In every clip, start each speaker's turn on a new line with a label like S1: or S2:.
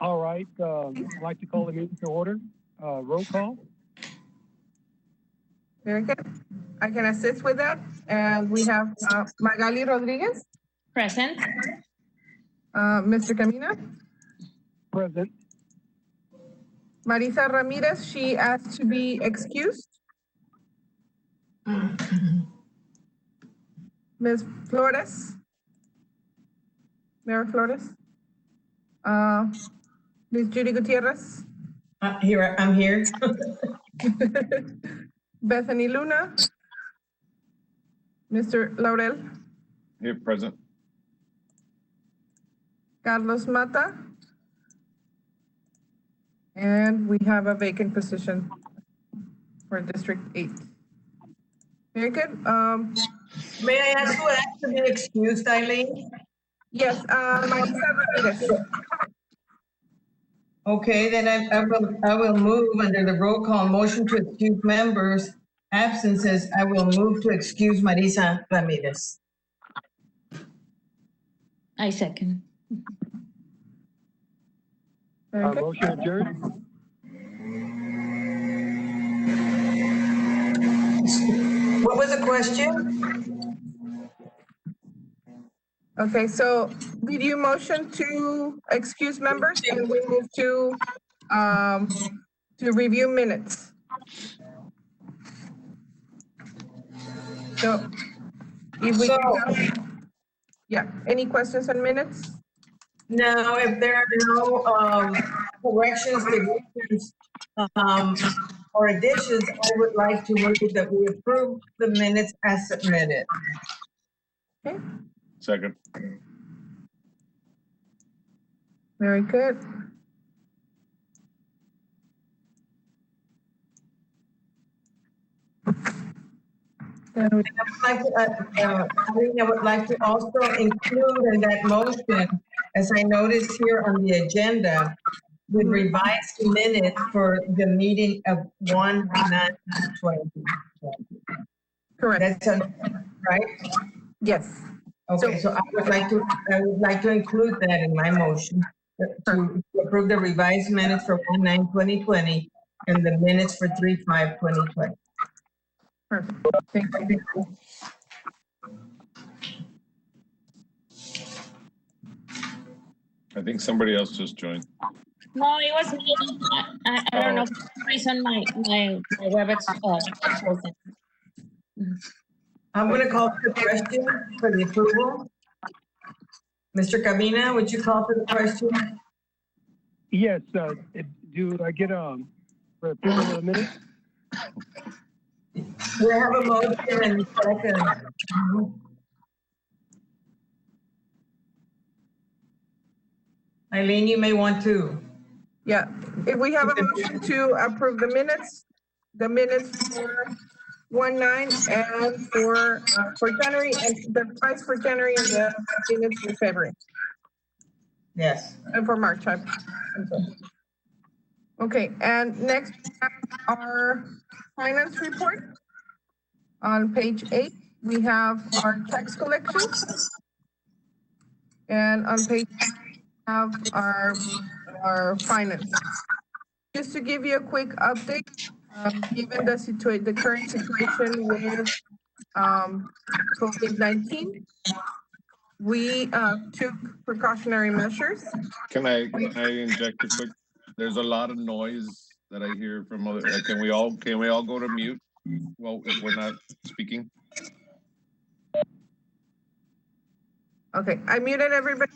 S1: All right, I'd like to call the meeting to order. Roll call.
S2: Very good. I can assist with that. And we have Magali Rodriguez,
S3: Present.
S2: Mr. Camina,
S1: Present.
S2: Marisa Ramirez, she asked to be excused. Ms. Flores, Mayor Flores, Ms. Judy Gutierrez,
S4: I'm here.
S2: Bethany Luna, Mr. Laurel,
S5: Here, present.
S2: Carlos Mata, and we have a vacant position for District 8. Very good.
S4: May I ask who asked to be excused, Eileen?
S2: Yes, Marisa Ramirez.
S4: Okay, then I will move under the roll call motion to excuse members' absences. I will move to excuse Marisa Ramirez.
S3: I second.
S2: Very good.
S1: Motion adjourned.
S4: What was the question?
S2: Okay, so did you motion to excuse members and we move to review minutes? So if we yeah, any questions on minutes?
S4: No, if there are no corrections, deletions, or additions, I would like to move that we approve the minutes as submitted.
S2: Okay,
S5: Second.
S2: very good. Then we-
S4: I would like to also include in that motion, as I noticed here on the agenda, with revised minutes for the meeting of 1/9/2020.
S2: Correct,
S4: That's right?
S2: yes.
S4: Okay, so I would like to include that in my motion, to approve the revised minutes for 1/9/2020 and the minutes for 3/5/2020.
S2: Perfect, thank you.
S5: I think somebody else just joined.
S3: No, it was me. I don't know for some reason my WebEx frozen.
S4: I'm gonna call for the question for the approval. Mr. Camina, would you call for the question?
S1: Yes, do I get for approval of the minutes?
S4: We have a motion and a second. Eileen, you may want to.
S2: Yeah, if we have a motion to approve the minutes for 1/9 and for January, and the price for January and the minutes for February
S4: Yes.
S2: and for March. I'm sorry. Okay, and next we have our finance report. On page 8, we have our tax collections. And on page 8, we have our finance. Just to give you a quick update, given the current situation with COVID-19, we took precautionary measures.
S5: Can I inject a quick? There's a lot of noise that I hear from other. Can we all go to mute? Well, if we're not speaking.
S2: Okay, I muted everybody,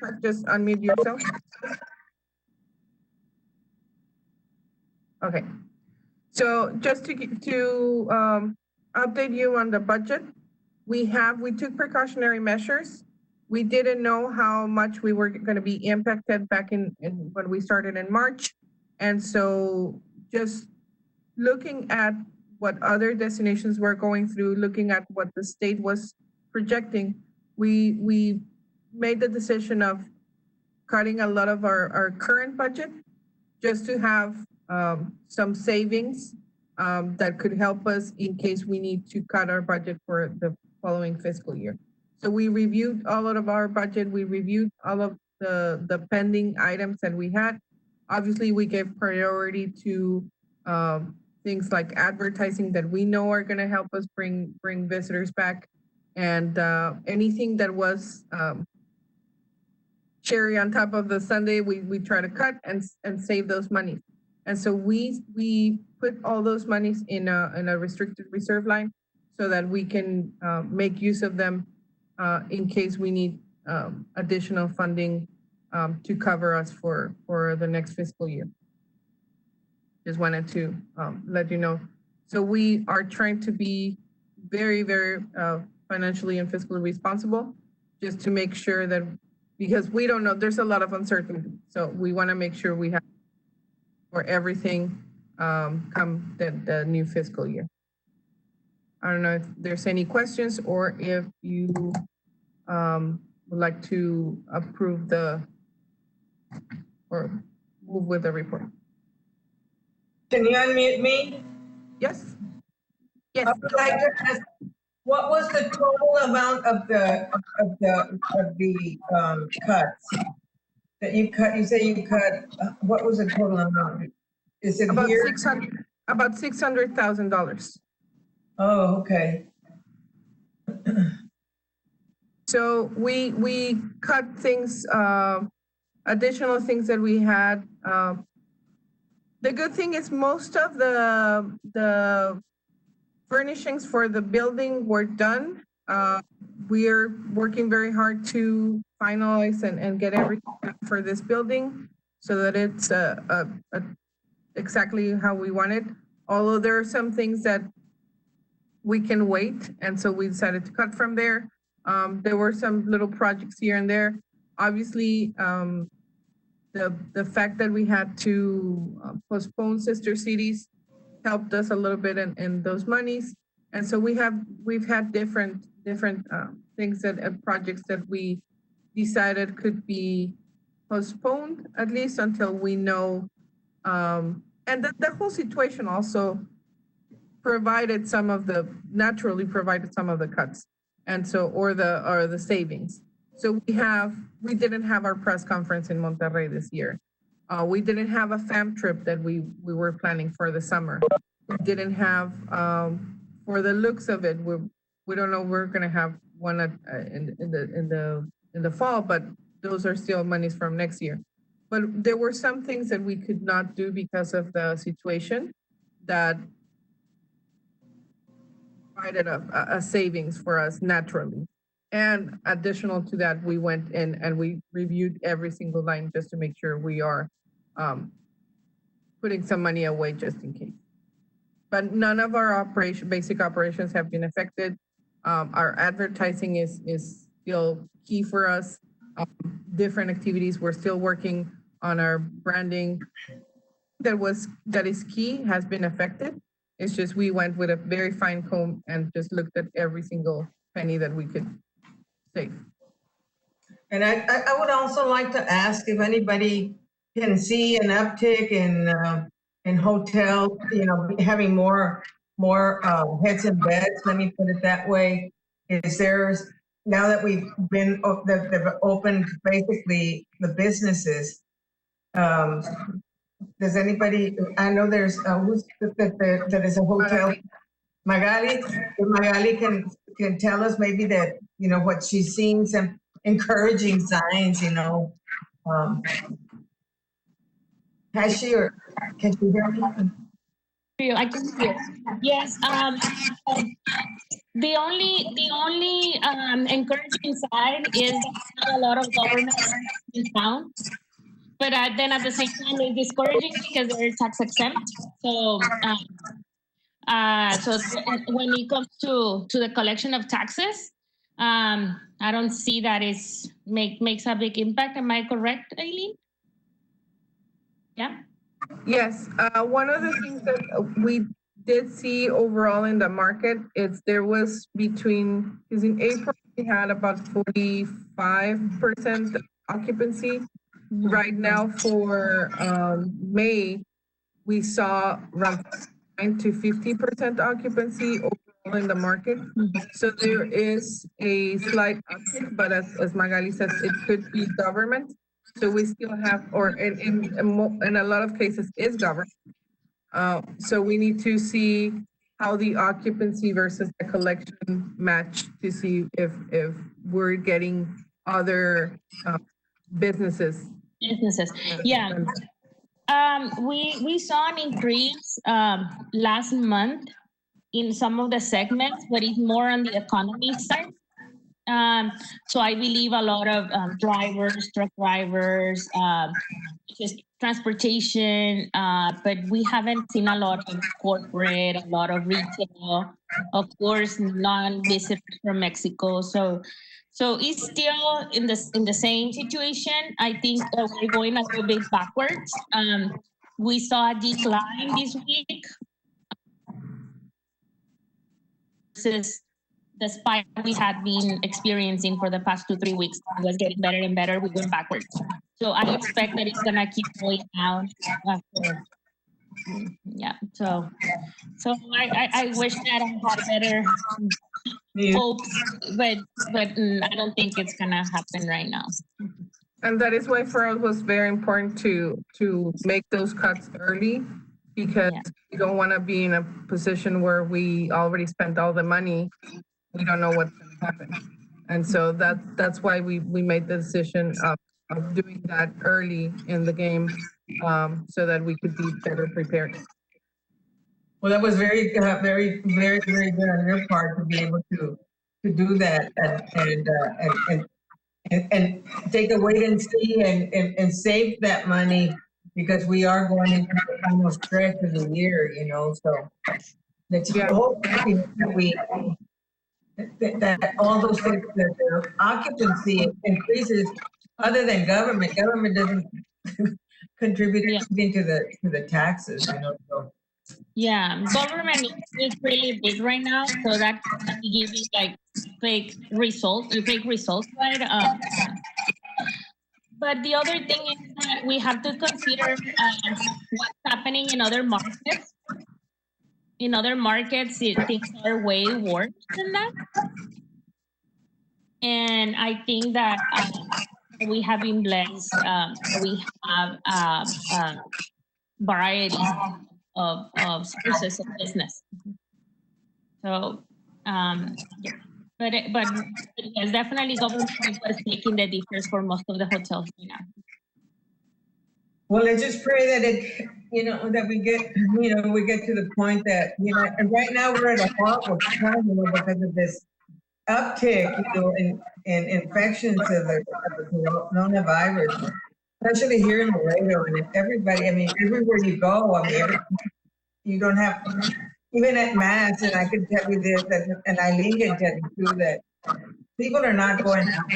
S2: but just unmute yourself. Okay, so just to update you on the budget, we took precautionary measures. We didn't know how much we were going to be impacted back in when we started in March, and so just looking at what other destinations were going through, looking at what the state was projecting, we made the decision of cutting a lot of our current budget just to have some savings that could help us in case we need to cut our budget for the following fiscal year. So we reviewed all of our budget. We reviewed all of the pending items that we had. Obviously, we gave priority to things like advertising that we know are going to help us bring visitors back, and anything that was cherry on top of the sundae, we try to cut and save those monies. And so we put all those monies in a restricted reserve line so that we can make use of them in case we need additional funding to cover us for the next fiscal year. Just wanted to let you know. So we are trying to be very, very financially and fiscally responsible, just to make sure that, because we don't know, there's a lot of uncertainty. So we want to make sure we have for everything come the new fiscal year. I don't know if there's any questions or if you would like to approve or move with the report.
S4: Can you unmute me?
S2: Yes. Yes.
S4: I would like to ask, what was the total amount of the cuts that you cut? You say you cut. What was the total amount? Is it
S2: About
S4: here?
S2: $600,000.
S4: Oh, okay.
S2: So we cut things, additional things that we had. The good thing is most of the furnishings for the building were done. We're working very hard to finalize and get everything done for this building so that it's exactly how we want it. Although there are some things that we can wait, and so we decided to cut from there. There were some little projects here and there. Obviously, the fact that we had to postpone Sister Cities helped us a little bit in those monies. And so we've had different things projects that we decided could be postponed, at least until we know. And the whole situation also naturally provided some of the cuts. And so, or the savings. So we didn't have our press conference in Monterrey this year. We didn't have a fam trip that we were planning for the summer. We didn't have, for the looks of it, we don't know, we're gonna have one in the fall, but those are still monies from next year. But there were some things that we could not do because of the situation that provided a savings for us naturally. And additional to that, we went in and we reviewed every single line just to make sure we are putting some money away just in case. But none of our basic operations have been affected. Our advertising is still key for us. Different activities, we're still working on our branding. That is key, has been affected. It's just we went with a very fine comb and just looked at every single penny that we could save.
S4: And I would also like to ask if anybody can see an uptick in hotels, having more heads in beds. Let me put it that way. Is there, now that they've opened basically the businesses, does anybody? I know there's that is a hotel. Magali can tell us maybe that what she's seeing, some encouraging signs. Has she, or can she hear me?
S3: I can hear. Yes. The only encouraging side is not a lot of government in town, but then at the same time it's discouraging because they're tax exempt. So when it comes to the collection of taxes, I don't see that makes a big impact. Am I correct, Aileen? Yeah.
S2: Yes, one of the things that we did see overall in the market is there was because in April we had about 45% occupancy. Right now for May, we saw around 9 to 50% occupancy overall in the market. So there is a slight uptick, but as Magali says, it could be government. So we still have, or in a lot of cases is government. So we need to see how the occupancy versus the collection match to see if we're getting other businesses.
S3: Yeah. We saw an increase last month in some of the segments, but it's more on the economy side. So I believe a lot of drivers, truck drivers, just transportation, but we haven't seen a lot of corporate, a lot of retail, of course, non-visitors from Mexico. So it's still in the same situation. I think we're going a little bit backwards. We saw a decline this week versus the spike we had been experiencing for the past 2-3 weeks. It was getting better and better. We went backwards. So I expect that it's gonna keep going down after. Yeah. So I wish that I had better hopes, but I don't think it's gonna happen right now.
S2: And that is why for us was very important to make those cuts early, because we don't want to be in a position where we already spent all the money. We don't know what's going to happen. And so that's why we made the decision of doing that early in the game, so that we could be better prepared.
S4: Well, that was very, very, very, very good on your part to be able to do that and take a wait and see and save that money, because we are going into the final stretch of the year, you know. So let's hope that all those things, that the occupancy increases. Other than government doesn't contribute anything to the taxes, you know. So.
S3: Yeah, government is really big right now, so that can give you like fake results, right? But the other thing is that we have to consider what's happening in other markets. In other markets, things are way worse than that. And I think that we have been blessed. We have variety of sources of business. So, but yes, definitely government is taking the difference for most of the hotels right now.
S4: Well, let's just pray that that we get to the point that, and right now we're at a horrible time, because of this uptick, in infections of the coronavirus, especially here in Laredo, and everybody, everywhere you go, you don't have, even at Mass, and I can tell you this, and Eileen can tell you too, that people are not going out.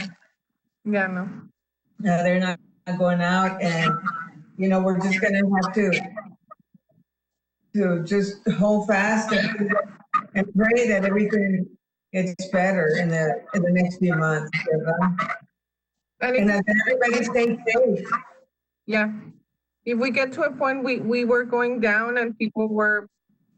S2: Yeah, no.
S4: No, they're not going out, and we're just gonna have to just hold fast and pray that everything gets better in the next few months. And that everybody stays safe.
S2: Yeah. If we get to a point we were going down and people were,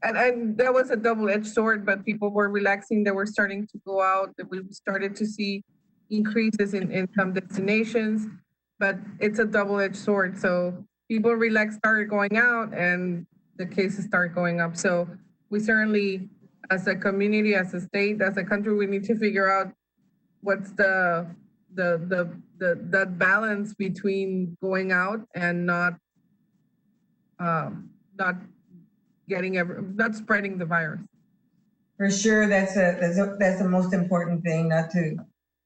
S2: and that was a double-edged sword, but people were relaxing, they were starting to go out, we started to see increases in some destinations, but it's a double-edged sword. So people started going out and the cases start going up. So we certainly, as a community, as a state, as a country, we need to figure out what's the balance between going out and not spreading the virus.
S4: For sure, that's the most important thing, not to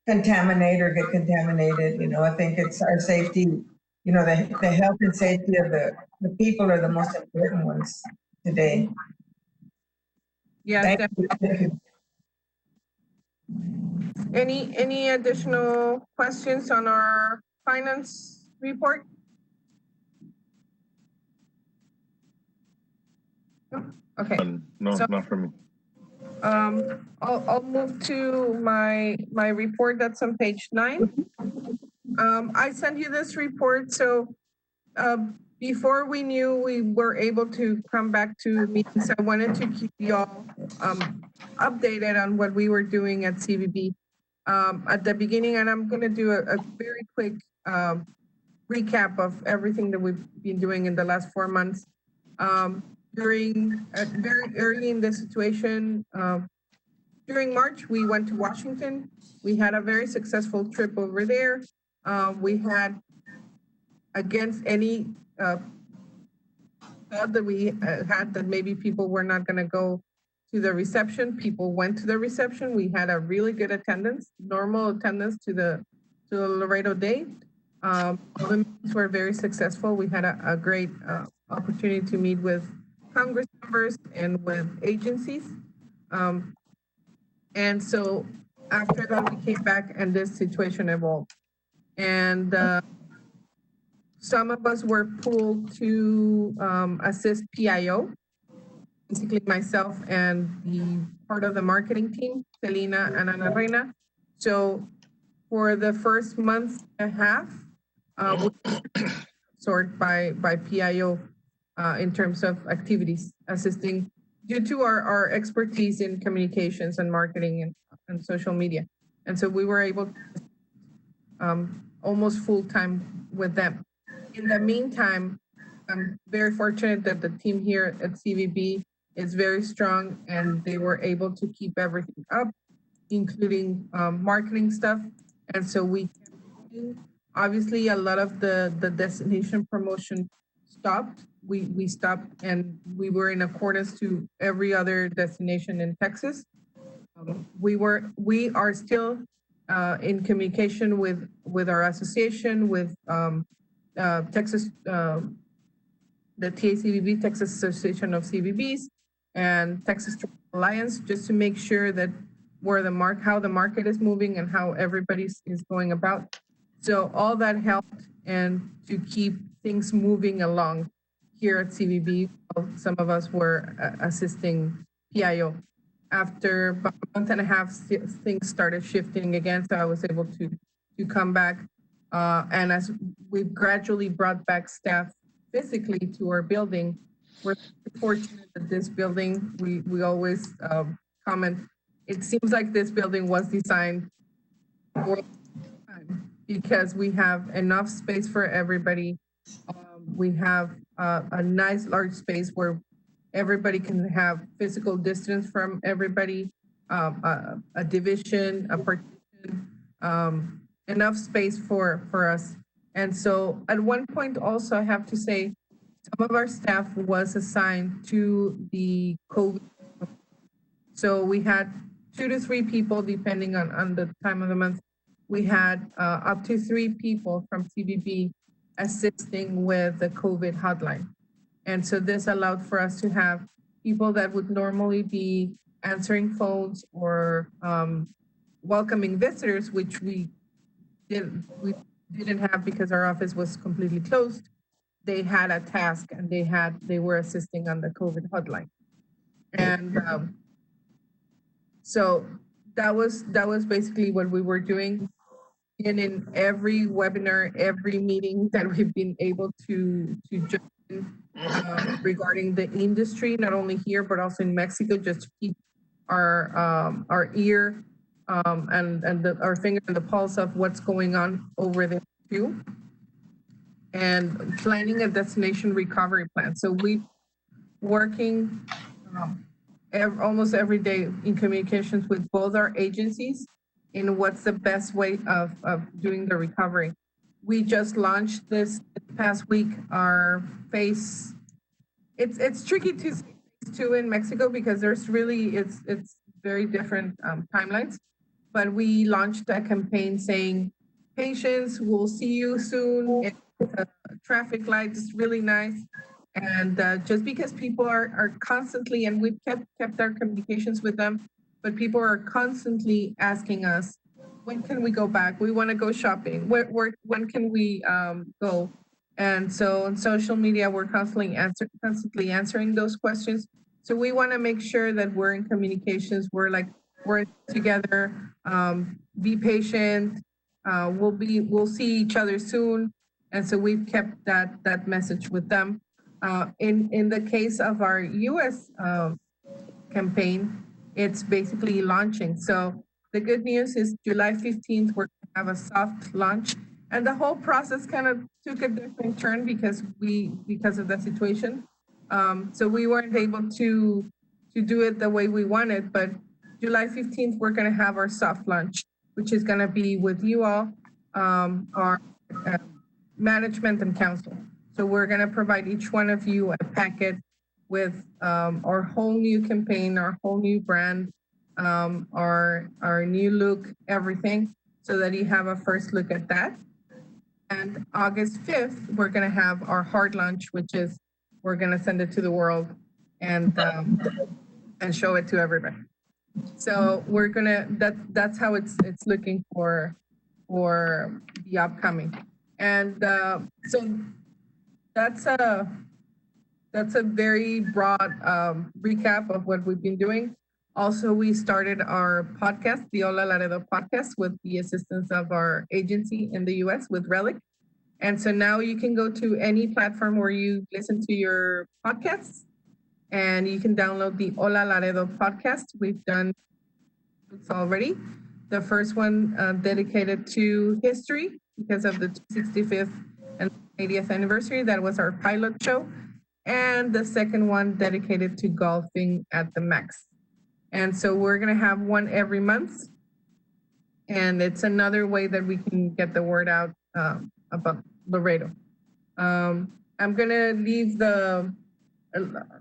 S4: contaminate or get contaminated. I think it's our safety. The health and safety of the people are the most important ones today.
S2: Yeah, definitely. Any additional questions on our finance report? Okay.
S5: No, not for me.
S2: I'll move to my report that's on page 9. I sent you this report, so before we knew we were able to come back to meetings, I wanted to keep y'all updated on what we were doing at CVB at the beginning, and I'm going to do a very quick recap of everything that we've been doing in the last 4 months. During very early in the situation, during March, we went to Washington. We had a very successful trip over there. We had, against any thought that we had that maybe people were not going to go to the reception, people went to the reception. We had a really good attendance, normal attendance to the Laredo Day. All the meetings were very successful. We had a great opportunity to meet with Congress members and with agencies. And so after that, we came back and this situation evolved. And some of us were pulled to assist PIO, basically myself and the part of the marketing team, Selena and Ana Reina. So for the first month and a half, we were absorbed by PIO in terms of activities, assisting due to our expertise in communications and marketing and social media. And so we were able to almost full time with them. In the meantime, I'm very fortunate that the team here at CVB is very strong and they were able to keep everything up, including marketing stuff. And so we, obviously a lot of the destination promotion stopped. We stopped and we were in accordance to every other destination in Texas. We are still in communication with our association, with Texas, the TACVB, Texas Association of CVBs, and Texas Alliance, just to make sure that how the market is moving and how everybody is going about. So all that helped and to keep things moving along here at CVB. Some of us were assisting PIO. After about a month and a half, things started shifting again, so I was able to come back. And as we've gradually brought back staff physically to our building, we're fortunate that this building, we always comment, it seems like this building was designed for time because we have enough space for everybody. We have a nice large space where everybody can have physical distance from everybody, a division, a partition, enough space for us. And so at one point also, I have to say, some of our staff was assigned to the COVID. So we had 2 to 3 people, depending on the time of the month. We had up to 3 people from CBB assisting with the COVID hotline. And so this allowed for us to have people that would normally be answering phones or welcoming visitors, which we didn't have because our office was completely closed. They had a task and they were assisting on the COVID hotline. And so that was basically what we were doing. And in every webinar, every meeting that we've been able to join regarding the industry, not only here, but also in Mexico, just to keep our ear and our finger on the pulse of what's going on over there too. And planning a destination recovery plan. So we working almost every day in communications with both our agencies in what's the best way of doing the recovery. We just launched this past week, our phase. It's tricky to say phase 2 in Mexico because there's really, it's very different timelines, but we launched a campaign saying, patients, we'll see you soon. Traffic lights is really nice. And just because people are constantly, and we've kept our communications with them, but people are constantly asking us, when can we go back? We want to go shopping. When can we go? And so on social media, we're constantly answering those questions. So we want to make sure that we're in communications. We're together. Be patient. We'll see each other soon. And so we've kept that message with them. In the case of our U.S. Campaign, it's basically launching. So the good news is July 15th, we're going to have a soft launch And the whole process kind of took a different turn because of the situation. So we weren't able to do it the way we wanted, but July 15th, we're gonna have our soft launch, which is gonna be with you all, our management and council. So we're gonna provide each one of you a packet with our whole new campaign, our whole new brand, our new look, everything, so that you have a first look at that. And August 5th, we're gonna have our hard launch, which is, we're gonna send it to the world and show it to everybody. So we're gonna, that's how it's looking for the upcoming. And so that's a very broad recap of what we've been doing. Also, we started our podcast, the Hola Laredo podcast, with the assistance of our agency in the US with Relic. And so now you can go to any platform where you listen to your podcasts, and you can download the Hola Laredo podcast. We've done it already. The first one dedicated to history because of the 265th and 80th anniversary. That was our pilot show. And the second one dedicated to golfing at the Max. And so we're gonna have one every month. And it's another way that we can get the word out about Laredo. I'm gonna leave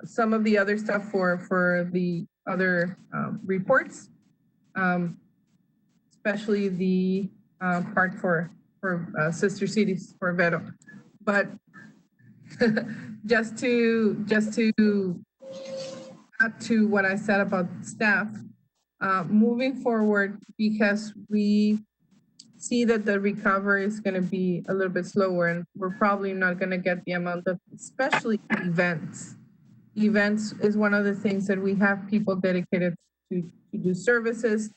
S2: some of the other stuff for the other reports, especially the part for Sister Cities for Vero. But just to add to what I said about staff, moving forward, because we see that the recovery is going to be a little bit slower, and we're probably not going to get the amount of, especially events. Events is one of the things that we have people dedicated to do services,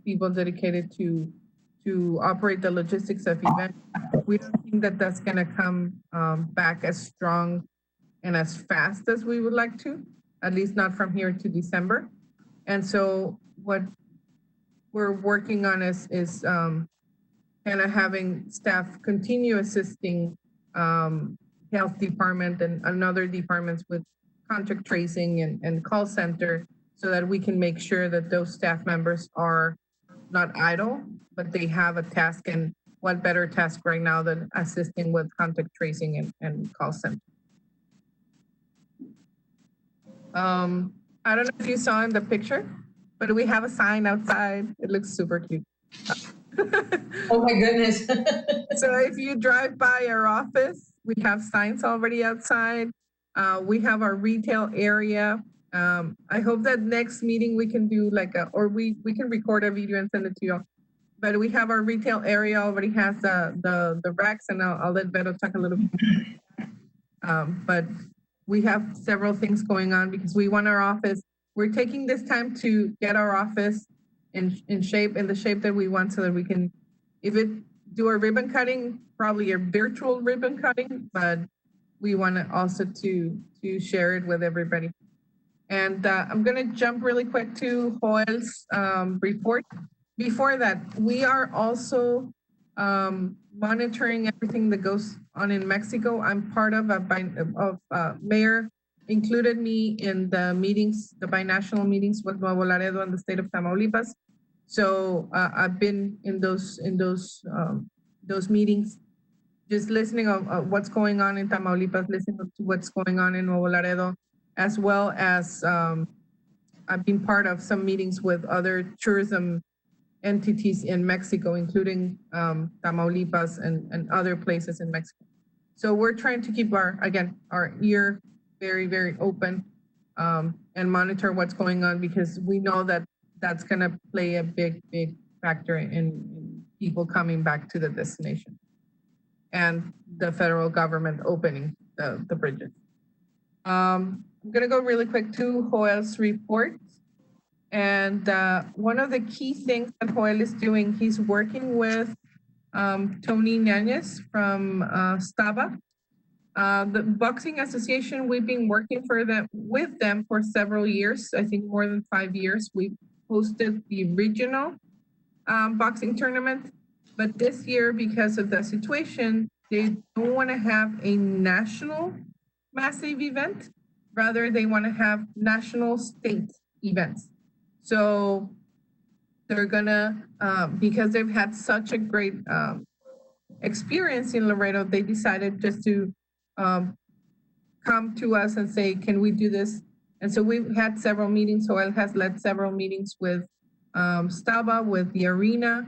S2: people dedicated to operate the logistics of events. We don't think that that's going to come back as strong and as fast as we would like to, at least not from here to December. And so what we're working on is kind of having staff continue assisting health department and other departments with contact tracing and call center, so that we can make sure that those staff members are not idle, but they have a task. And what better task right now than assisting with contact tracing and call center. I don't know if you saw in the picture, but we have a sign outside. It looks super cute.
S4: Oh my goodness.
S2: So if you drive by our office, we have signs already outside. We have our retail area. I hope that next meeting we can do or we can record a video and send it to you. But we have our retail area already has the racks, and I'll let Beto talk a little bit. But we have several things going on because we want our office. We're taking this time to get our office in the shape that we want, so that we can, do a ribbon cutting, probably a virtual ribbon cutting, but we want to also to share it with everybody. And I'm going to jump really quick to Joel's report. Before that, we are also monitoring everything that goes on in Mexico. I'm part of Mayor included me in the meetings, the binational meetings with Nuevo Laredo and the state of Tamaulipas. So I've been in those meetings, just listening of what's going on in Tamaulipas, listening to what's going on in Nuevo Laredo, as well as I've been part of some meetings with other tourism entities in Mexico, including Tamaulipas and other places in Mexico. So we're trying to keep our ear very, very open and monitor what's going on, because we know that that's going to play a big, big factor in people coming back to the destination and the federal government opening the bridges. I'm going to go really quick to Joel's report. And one of the key things that Joel is doing, he's working with Tony Ñañez from Staba. The Boxing Association, we've been working with them for several years, I think more than 5 years. We hosted the regional boxing tournament. But this year, because of the situation, they don't want to have a national massive event. Rather, they want to have national state events. So they're gonna, because they've had such a great experience in Laredo, they decided just to come to us and say, can we do this? And so we've had several meetings. Joel has led several meetings with Staba, with the arena,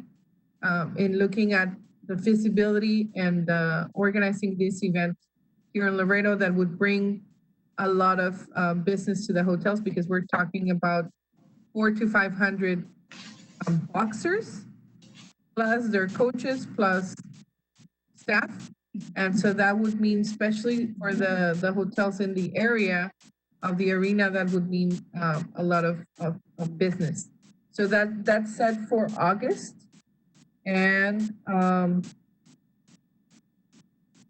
S2: in looking at the feasibility and organizing this event here in Laredo that would bring a lot of business to the hotels, because we're talking about 400 to 500 boxers, plus their coaches, plus staff. And so that would mean, especially for the hotels in the area of the arena, that would mean a lot of business. So that's set for August. And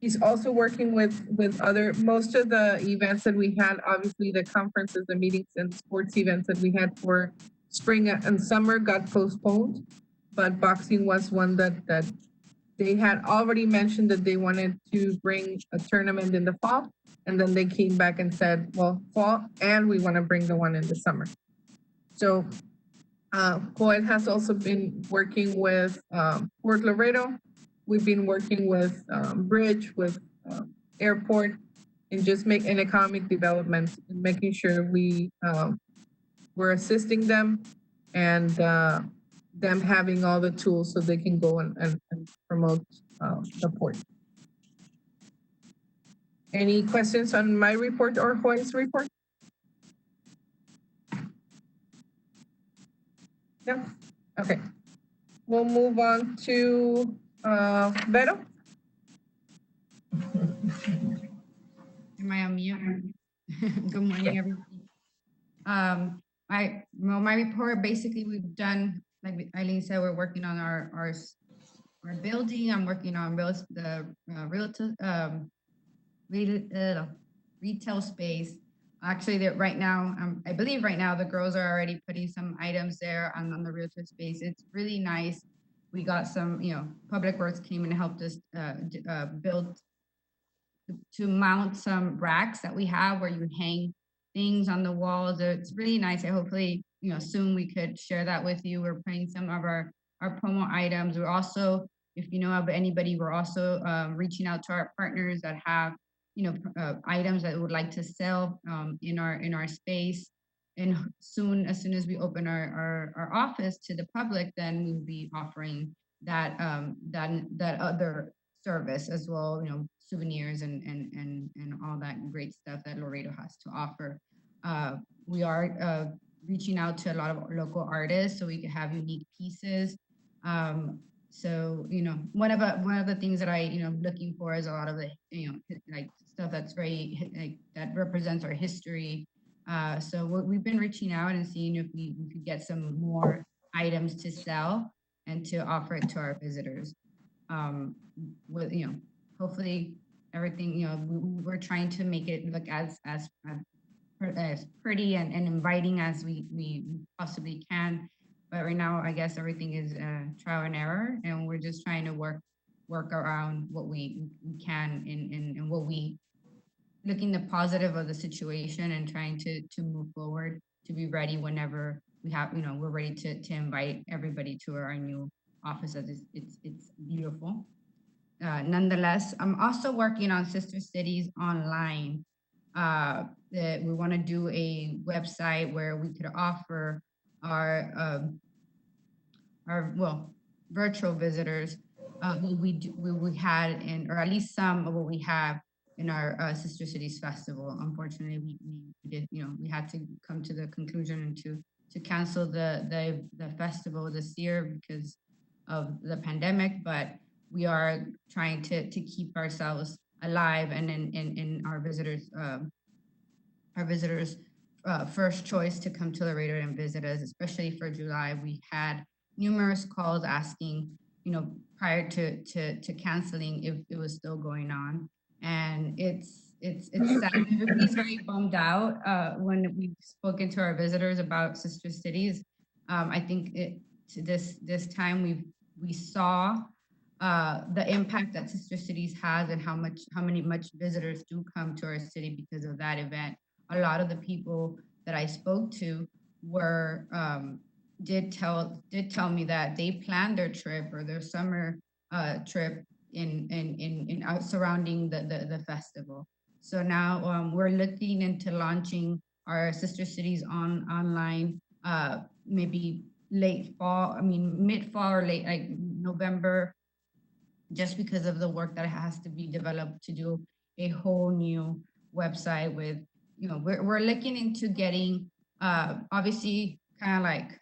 S2: he's also working with other, most of the events that we had, obviously the conferences, the meetings and sports events that we had for spring and summer got postponed. But boxing was one that they had already mentioned that they wanted to bring a tournament in the fall. And then they came back and said, well, fall, and we want to bring the one in the summer. So Joel has also been working with Port Laredo. We've been working with Bridge, with Airport, and just an economic development, and making sure we're assisting them and them having all the tools so they can go and promote the port. Any questions on my report or Joel's report? No? Okay. We'll move on to Vero.
S6: Am I on mute? Good morning, everybody. My report, basically we've done, like Eileen said, we're working on our building. I'm working on the retail space. Actually, that right now, I believe right now the girls are already putting some items there on the realtor space. It's really nice. We got some, Public Works came and helped us build to mount some racks that we have where you hang things on the walls. It's really nice. I hopefully, soon we could share that with you. We're putting some of our promo items. We're also, if you know of anybody, we're also reaching out to our partners that have, items that would like to sell in our space. And soon, as soon as we open our office to the public, then we'll be offering that other service as well, souvenirs and all that great stuff that Laredo has to offer. We are reaching out to a lot of local artists so we can have unique pieces. So, one of the things that I, looking for is a lot of the, like stuff that's very, like, that represents our history. So we've been reaching out and seeing if we could get some more items to sell and to offer it to our visitors. With, hopefully everything, we're trying to make it look as pretty and inviting as we possibly can. But right now, I guess everything is trial and error, and we're just trying to work around what we can and what we looking the positive of the situation and trying to move forward to be ready whenever we have, we're ready to invite everybody to our new office. It's beautiful. Nonetheless, I'm also working on Sister Cities Online. That we want to do a website where we could offer our virtual visitors what we had in, or at least some of what we have in our Sister Cities Festival. Unfortunately, we did, we had to come to the conclusion to cancel the festival this year because of the pandemic, but we are trying to keep ourselves alive and in our visitors first choice to come to Laredo and visit us, especially for July. We had numerous calls asking, prior to canceling if it was still going on. And it's sad. Everybody's very bummed out when we've spoken to our visitors about Sister Cities. I think this time we saw the impact that Sister Cities has and how many visitors do come to our city because of that event. A lot of the people that I spoke to were did tell me that they planned their trip or their summer trip in surrounding the festival. So now we're looking into launching our Sister Cities online maybe late fall, I mean mid fall or late like November, just because of the work that has to be developed to do a whole new website with, we're looking into getting obviously kind of like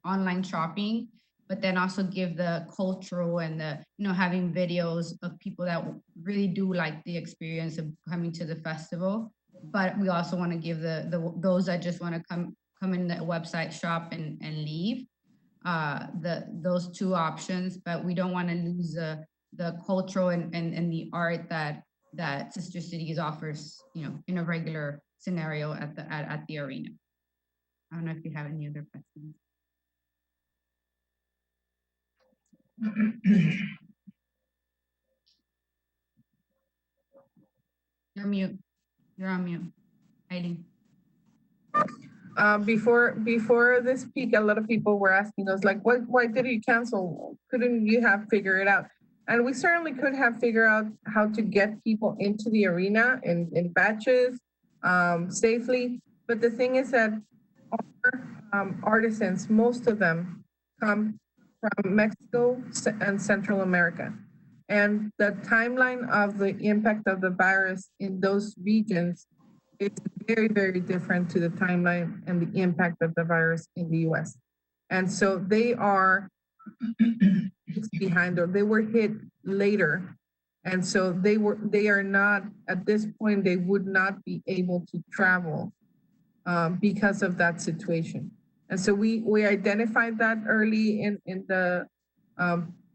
S6: online shopping, but then also give the cultural and the, having videos of people that really do like the experience of coming to the festival. But we also want to give the those that just want to come in the website, shop and leave, those two options, but we don't want to lose the cultural and the art that Sister Cities offers, in a regular scenario at the arena. I don't know if you have any other questions. You're mute. You're on mute, Eileen.
S2: Before this peak, a lot of people were asking us like, why did you cancel? Couldn't you have figured it out? And we certainly could have figured out how to get people into the arena in batches safely. But the thing is that our artisans, most of them come from Mexico and Central America. And the timeline of the impact of the virus in those regions is very, very different to the timeline and the impact of the virus in the US. And so they are behind, or they were hit later. And so they are not, at this point, they would not be able to travel because of that situation. And so we identified that early in the,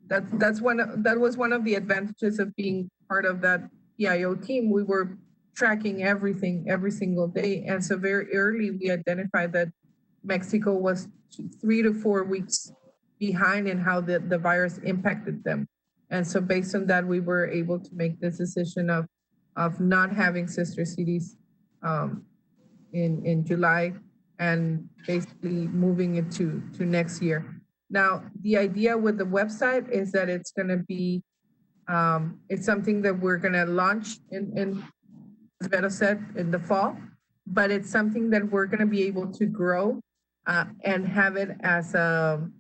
S2: that was one of the advantages of being part of that PIO team. We were tracking everything every single day. And so very early, we identified that Mexico was 3 to 4 weeks behind in how the virus impacted them. And so based on that, we were able to make this decision of not having Sister Cities in July and basically moving it to next year. Now, the idea with the website is that it's going to be, it's something that we're going to launch in, as Vero said, in the fall, but it's something that we're going to be able to grow and have it as an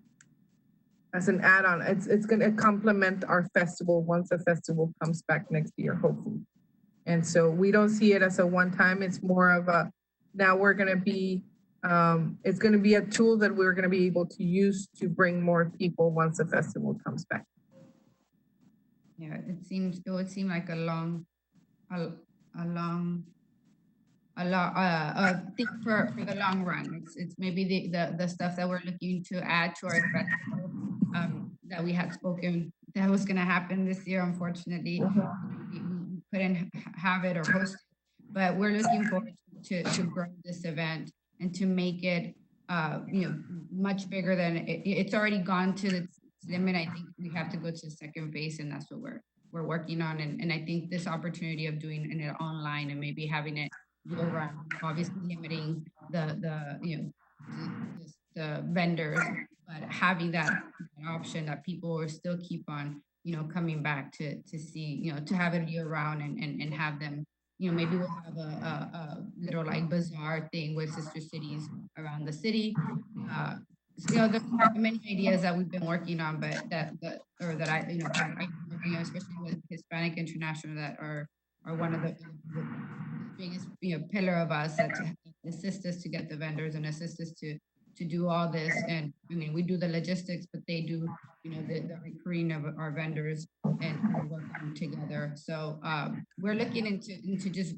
S2: add-on. It's going to complement our festival once the festival comes back next year, hopefully. And so we don't see it as a one-time. It's more of a, now we're going to be, it's going to be a tool that we're going to be able to use to bring more people once the festival comes back.
S6: Yeah, it would seem like a long thing for the long run. It's maybe the stuff that we're looking to add to our festival that we had spoken that was going to happen this year. Unfortunately, we couldn't have it or host it, but we're looking forward to grow this event and to make it much bigger than it's already gone to its limit. I think we have to go to the second phase, and that's what we're working on. And I think this opportunity of doing it online and maybe having it year round, obviously limiting the vendors, but having that option that will still keep on coming back to see, to have it year round and have them, maybe we'll have a little like bazaar thing with Sister Cities around the city. There's many ideas that we've been working on, but that I'm working on, especially with Hispanic International, that are one of the biggest pillar of us that to assist us to get the vendors and assist us to do all this. And I mean, we do the logistics, but they do the recruiting of our vendors and we're working together. So we're looking into just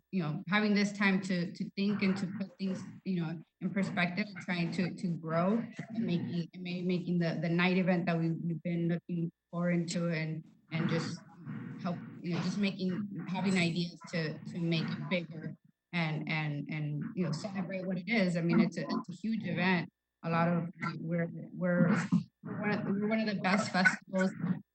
S6: having this time to think and to put things in perspective, and trying to grow and making the night event that we've been looking forward to and just help just having ideas to make it bigger and celebrate what it is. I mean, it's a huge event. A lot of we're one of the best festivals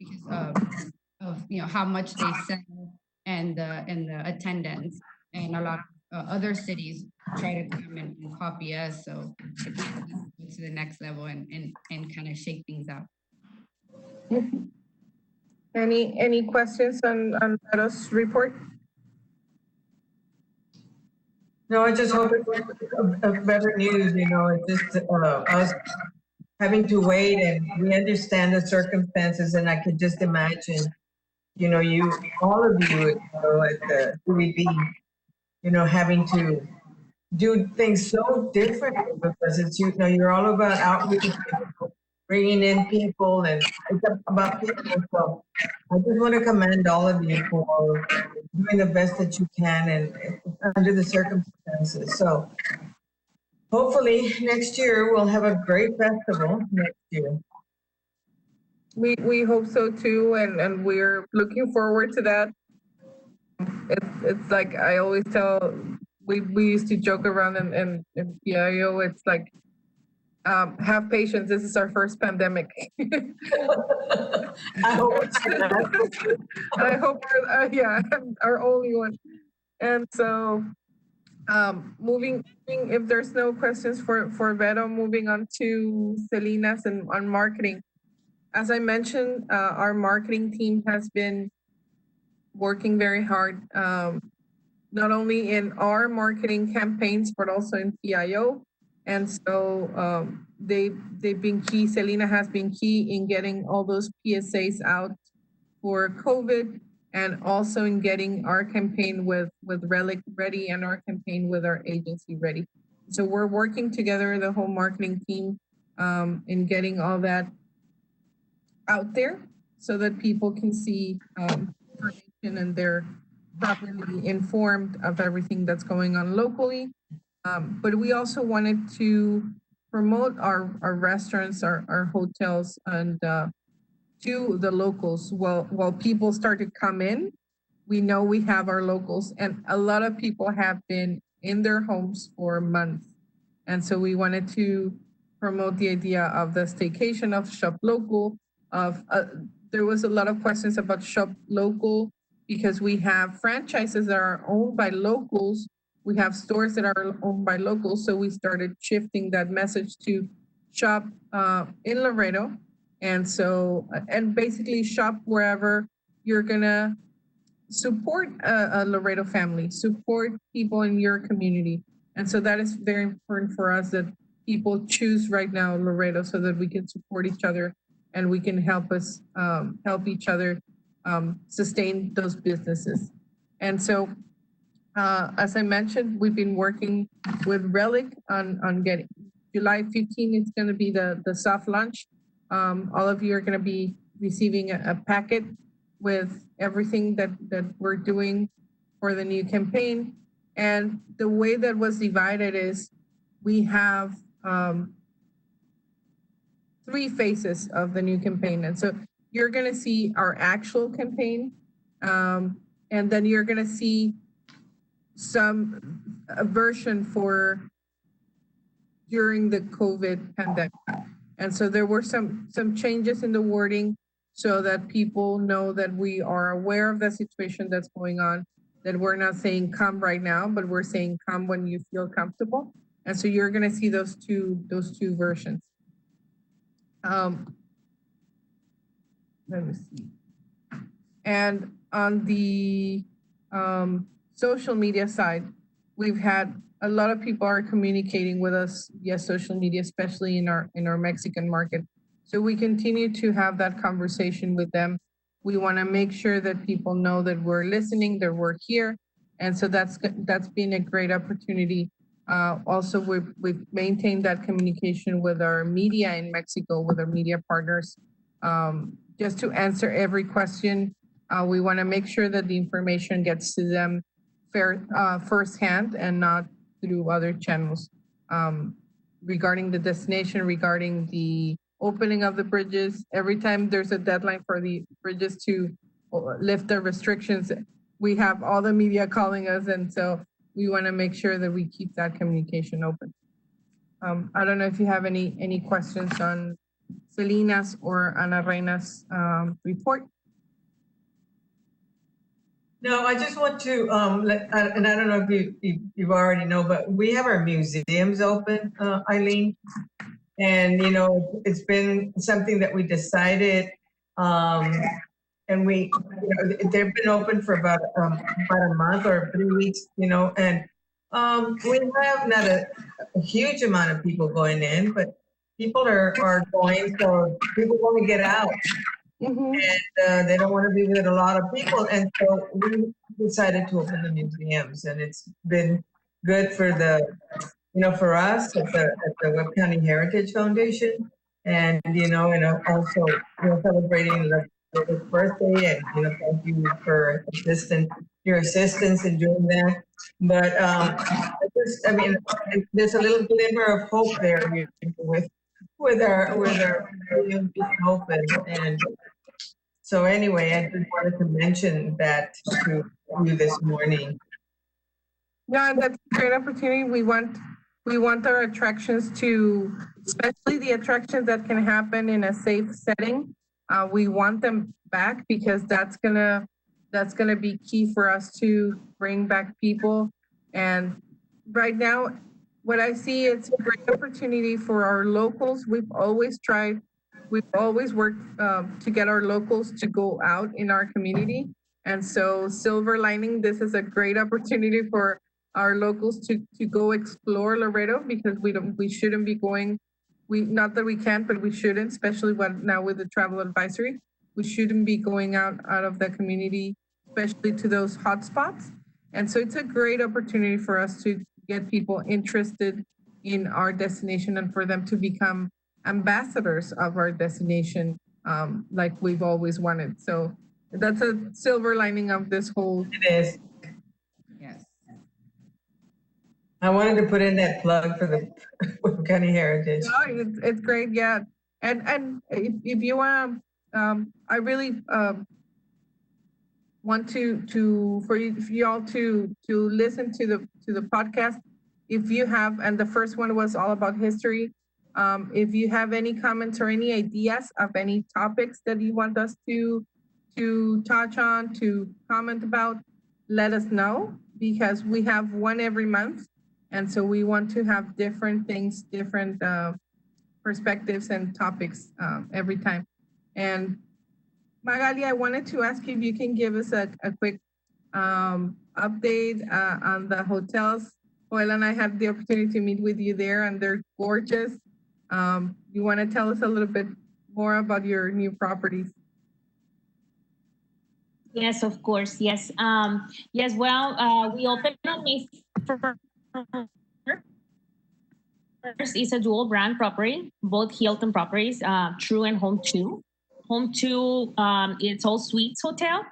S6: because of how much they sell and the attendance. And a lot of other cities try to come and copy us. So I think we can go to the next level and kind of shake things out.
S2: Any questions on Laredo's report?
S4: No, I just hope it's a better news, it's just us having to wait, and we understand the circumstances, and I could just imagine, all of you, at the QEB, having to do things so differently because it's, you're all about outreach, bringing in people, and it's about people. So I just want to commend all of you for doing the best that you can and under the circumstances. So hopefully next year we'll have a great festival next year.
S2: We hope so too, and we're looking forward to that. It's like I always tell, we used to joke around in PIO, it's like, have patience, this is our first pandemic.
S4: I hope it's not.
S2: I hope our only one. And so moving, if there's no questions for Vero, moving on to Selena's and on marketing. As I mentioned, our marketing team has been working very hard, not only in our marketing campaigns, but also in PIO. And so they've been key. Selena has been key in getting all those PSAs out for COVID, and also in getting our campaign with Relic ready and our campaign with our agency ready. So we're working together, the whole marketing team, in getting all that out there so that people can see information and they're properly informed of everything that's going on locally. But we also wanted to promote our restaurants, our hotels, and to the locals. While people start to come in, we know we have our locals, and a lot of people have been in their homes for months. And so we wanted to promote the idea of the staycation of Shop Local. There was a lot of questions about Shop Local because we have franchises that are owned by locals. We have stores that are owned by locals. So we started shifting that message to shop in Laredo. And so, and basically shop wherever you're gonna support a Laredo family, support people in your community. And so that is very important for us, that people choose right now Laredo so that we can support each other and we can help each other sustain those businesses. And so, as I mentioned, we've been working with Relic on getting July 15th. It's going to be the soft launch. All of you are going to be receiving a packet with everything that we're doing for the new campaign. And the way that was divided is we have 3 phases of the new campaign. And so you're going to see our actual campaign, and then you're going to see a version for during the COVID pandemic. And so there were some changes in the wording so that people know that we are aware of the situation that's going on, that we're not saying come right now, but we're saying come when you feel comfortable. And so you're going to see those two versions. Let me see. And on the social media side, we've had a lot of people are communicating with us via social media, especially in our Mexican market. So we continue to have that conversation with them. We want to make sure that people know that we're listening, that we're here. And so that's been a great opportunity. Also, we've maintained that communication with our media in Mexico, with our media partners, just to answer every question. We want to make sure that the information gets to them firsthand and not through other channels. Regarding the destination, regarding the opening of the bridges, every time there's a deadline for the bridges to lift the restrictions, we have all the media calling us, and so we want to make sure that we keep that communication open. I don't know if you have any questions on Selena's or Ana Reina's report.
S4: No, I just want to, and I don't know if you've already know, but we have our museums open, Eileen. And, it's been something that we decided, and they've been open for about a month or 3 weeks, and we have not a huge amount of people going in, but people are going, so people want to get out.
S2: Mm-hmm.
S4: And they don't want to be with a lot of people. And so we decided to open the museums, and it's been good for for us at the Webb County Heritage Foundation, and also celebrating the birthday, and thank you for your assistance in doing that. But there's a little glimmer of hope there with our museum being open. And so anyway, I just wanted to mention that to you this morning.
S2: Yeah, that's a great opportunity. We want our attractions to, especially the attractions that can happen in a safe setting. We want them back because that's gonna be key for us to bring back people. And right now, what I see, it's a great opportunity for our locals. We've always worked to get our locals to go out in our community. And so silver lining, this is a great opportunity for our locals to go explore Laredo, because we shouldn't be going, not that we can't, but we shouldn't, especially now with the travel advisory. We shouldn't be going out of the community, especially to those hotspots. And so it's a great opportunity for us to get people interested in our destination and for them to become ambassadors of our destination, like we've always wanted. So that's a silver lining of this whole.
S4: It is.
S6: Yes.
S4: I wanted to put in that plug for the Webb County Heritage.
S2: Oh, it's great, yeah. And if you want, I really want for you all to listen to the podcast. If you have, and the first one was all about history. If you have any comments or any ideas of any topics that you want us to touch on, to comment about, let us know, because we have one every month. And so we want to have different things, different perspectives and topics every time. And Magali, I wanted to ask you if you can give us a quick update on the hotels. Joel and I had the opportunity to meet with you there, and they're gorgeous. You want to tell us a little bit more about your new properties?
S3: Yes, of course. Yes. Yes. Well, we opened on May 1st. First is a dual brand property, both Hilton properties, True and Home 2. Home 2, it's all suites hotel.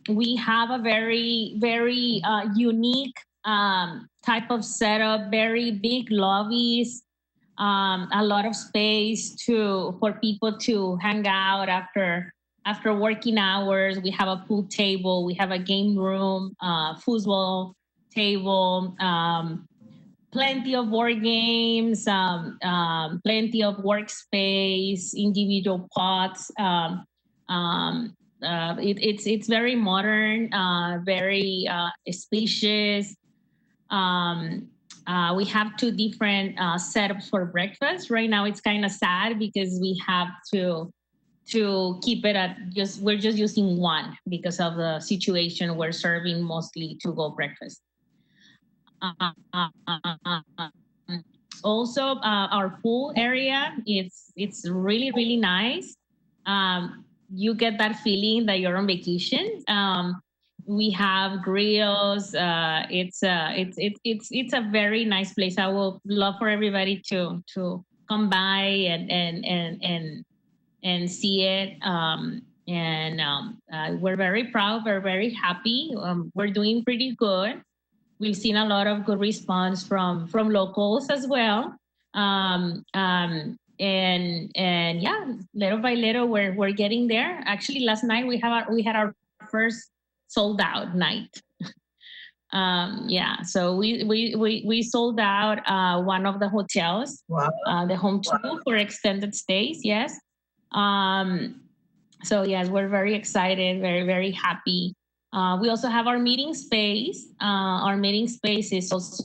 S3: We have a very, very unique type of setup, very big lobbies, a lot of space for people to hang out after working hours. We have a pool table, we have a game room, foosball table, plenty of board games, plenty of workspace, individual pots. It's very modern, very spacious. We have two different setups for breakfast. Right now, it's kind of sad because we have to keep it we're just using one because of the situation. We're serving mostly to-go breakfast. Also, our pool area, it's really, really nice. You get that feeling that you're on vacation. We have grills. It's a very nice place. I would love for everybody to come by and see it. We're very proud. We're very happy. We're doing pretty good. We've seen a lot of good response from locals as well. And yeah, little by little, we're getting there. Actually, last night we had our first sold out night. Yeah, so we sold out one of the hotels,
S4: Wow.
S3: the home two for extended stays. Yes. So yes, we're very excited, very happy. We also have our meeting space. Our meeting space is also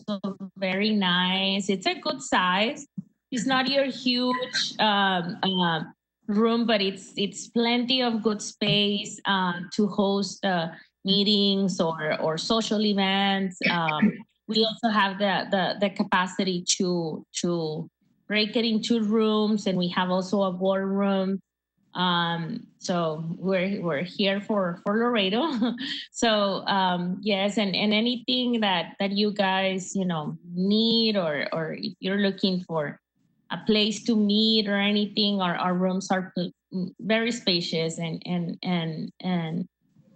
S3: very nice. It's a good size. It's not your huge room, but it's plenty of good space to host meetings or social events. We also have the capacity to break it into rooms, and we have also a boardroom. So we're here for Laredo. So yes, and anything that you guys need, or if you're looking for a place to meet or anything, our rooms are very spacious, and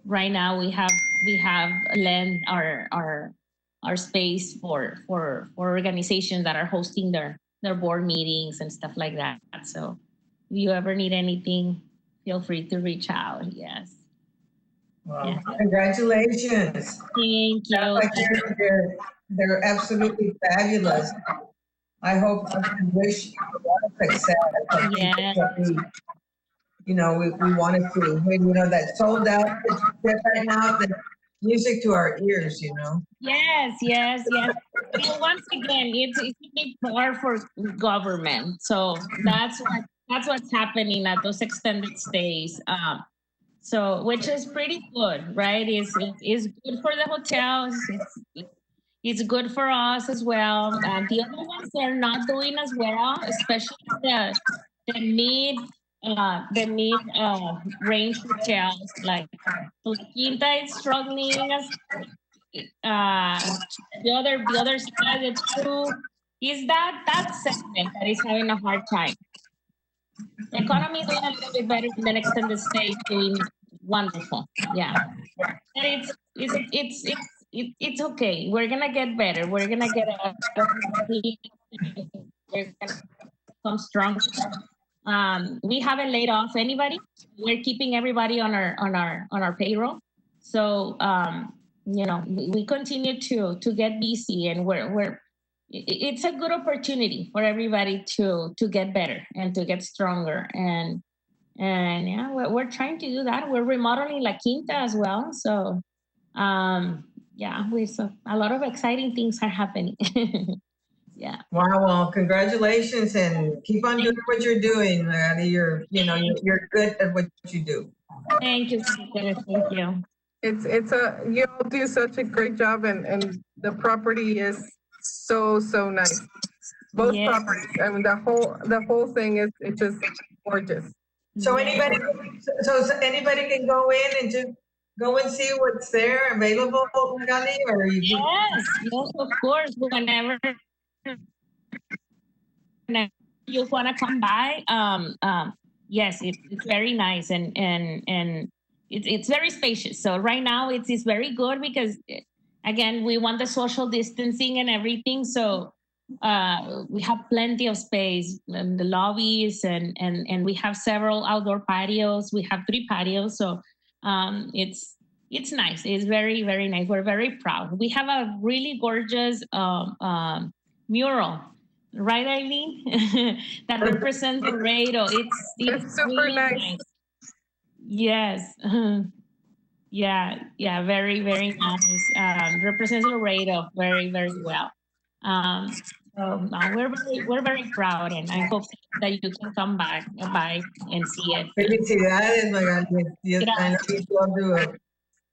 S3: right now we have lent our space for organizations that are hosting their board meetings and stuff like that. So if you ever need anything, feel free to reach out. Yes.
S4: Wow.
S3: Yeah.
S4: Congratulations.
S3: Thank you.
S4: Sounds like they're absolutely fabulous. I hope and wish you a lot of success. I think
S3: Yeah.
S4: that's what we want to see. That sold out that you said right now, the music to our ears.
S3: Yes. But once again, it's a big part for government. So that's what's happening at those extended stays. So which is pretty good, right? It's good for the hotels. It's good for us as well. The other ones they're not doing as well, especially the mid range hotels like Quinta is struggling as the other side. The two is that segment that is having a hard time. The economy is doing a little bit better than extended stay is doing wonderful. Yeah, but it's okay. We're gonna get better. We're gonna get we're gonna come strong. We haven't laid off anybody. We're keeping everybody on our payroll. So we continue to get busy, and it's a good opportunity for everybody to get better and to get stronger. And yeah, we're trying to do that. We're remodeling La Quinta as well. So yeah, so a lot of exciting things are happening. Yeah.
S4: Wow. Well, congratulations, and keep on doing what you're doing, Maddie. You're good at what you do.
S3: Thank you. Thank you.
S2: You all do such a great job, and the property is so nice. Both properties. I mean, the whole thing is just gorgeous.
S4: So anybody can go in and just go and see what's there available, Magali, or
S3: Yes, of course. Whenever you want to come by, yes, it's very nice, and it's very spacious. So right now it's very good because again we want the social distancing and everything. So we have plenty of space in the lobbies, and we have several outdoor patios. We have 3 patios, so it's nice. It's very nice. We're very proud. We have a really gorgeous mural, right, Eileen? That represents Laredo. It's
S2: super
S3: really
S2: nice.
S3: Yes. Yeah, very nice. Represents Laredo very well. So we're very proud, and I hope that you can come by and see it.
S4: Felicidades, Magali. Yes, I know you all do a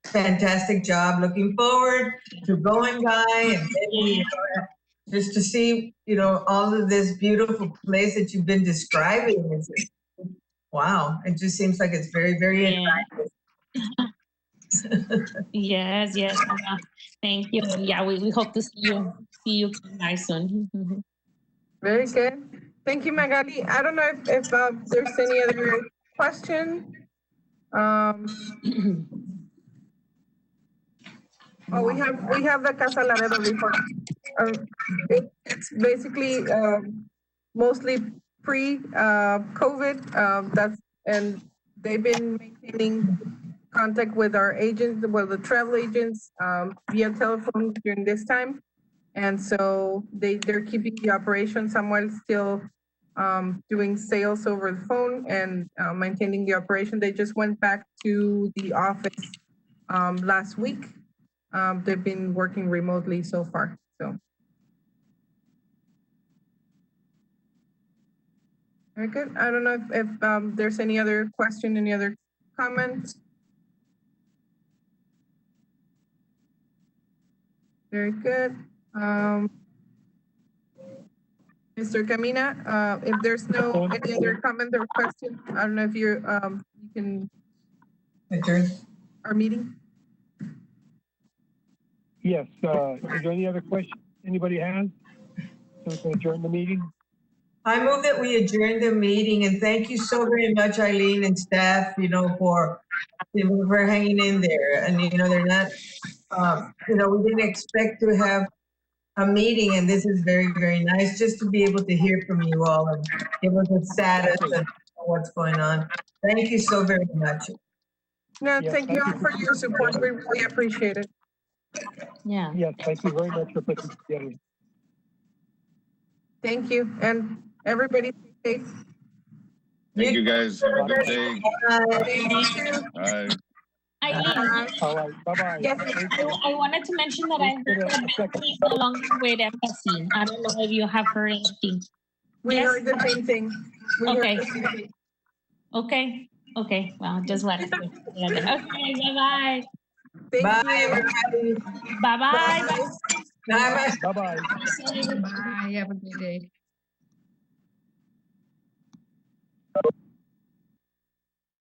S4: fantastic job. Looking forward to going by and maybe just to see, all of this beautiful place that you've been describing. Wow, it just seems like it's very attractive.
S3: Yes. Thank you. Yeah, we hope to see you guys soon.
S2: Very good. Thank you, Magali. I don't know if there's any other question. We have the Casa Laredo report. It's basically mostly pre-COVID. And they've been maintaining contact with our agents, well, the travel agents, via telephone during this time. And so they're keeping the operation somewhat still, doing sales over the phone and maintaining the operation. They just went back to the office last week. They've been working remotely so far, so. Very good. I don't know if there's any other question, any other comments? Very good. Mr. Camina, if there's no any other comment or question, I don't know if you can
S4: Adjourn.
S2: our meeting.
S1: Yes, is there any other question anybody has? So we can adjourn the meeting?
S4: I move that we adjourn the meeting, and thank you so very much, Eileen and staff, for hanging in there. And, they're not, we didn't expect to have a meeting, and this is very, very nice just to be able to hear from you all and give us a status of what's going on. Thank you so very much.
S2: No,
S1: Yes,
S2: thank you all for your support. We really appreciate it.
S3: Yeah.
S1: Yes, thank you very much for putting this together.
S2: Thank you. And everybody stay safe.
S5: Thank you guys. Have a good day.
S2: Thank you too.
S5: Bye.
S3: Eileen,
S1: All right, bye-bye.
S2: Yes.
S1: Thank you.
S3: I wanted to mention that I heard that Bethany is no longer with FSC. I don't know if you have heard anything.
S2: We
S3: Yes.
S2: heard the same thing. We heard
S3: Okay.
S2: the same thing.
S3: Okay. Well, just let us know. Okay, bye-bye.
S2: Thank
S4: Bye,
S2: you.
S4: everybody.
S3: Bye-bye.
S4: Bye.
S1: Bye-bye.
S6: Bye, have a good day.